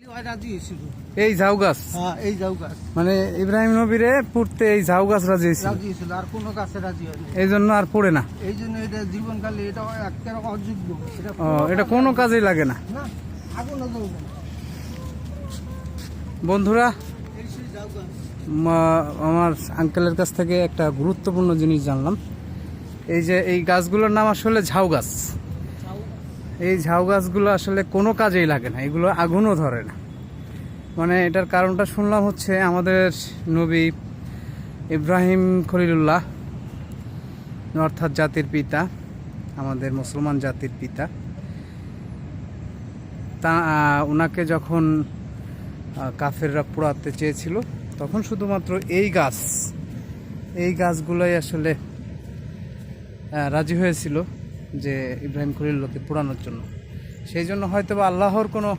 এই ঝাউ গাছ, এই ঝাউ গাছ মানে ইব্রাহিম নবীরে পুড়তে এই ঝাউ গাছ রাজি ছিল, আর কোনো গাছে রাজি হয়নি। এই জন্য আর পড়ে না। এই জন্য এটা জীবনকালে এটা একেবারে অযোগ্য, এটা কোনো কাজেই লাগে না। না, আগুনও জ্বলবে না। বন্ধুরা, এই সেই ঝাউ গাছ। আমার আঙ্কেলের কাছ থেকে একটা গুরুত্বপূর্ণ জিনিস জানলাম। এই যে এই গাছগুলোর নাম আসলে ঝাউ গাছ। এই ঝাউ গাছগুলো আসলে কোনো কাজেই লাগে না, এগুলো আগুনও ধরে না। মানে এটার কারণটা শুনলাম হচ্ছে আমাদের নবী ইব্রাহিম খলিলুল্লাহ, অর্থাৎ জাতির পিতা, আমাদের মুসলমান জাতির পিতা, তা ওনাকে যখন কাফেররা পোড়াতে চেয়েছিল তখন শুধুমাত্র এই গাছগুলোই আসলে রাজি হয়েছিল যে ইব্রাহিম খলিলুল্লাহকে পোড়ানোর জন্য। সেই জন্য হয়তো বা আল্লাহর কোনো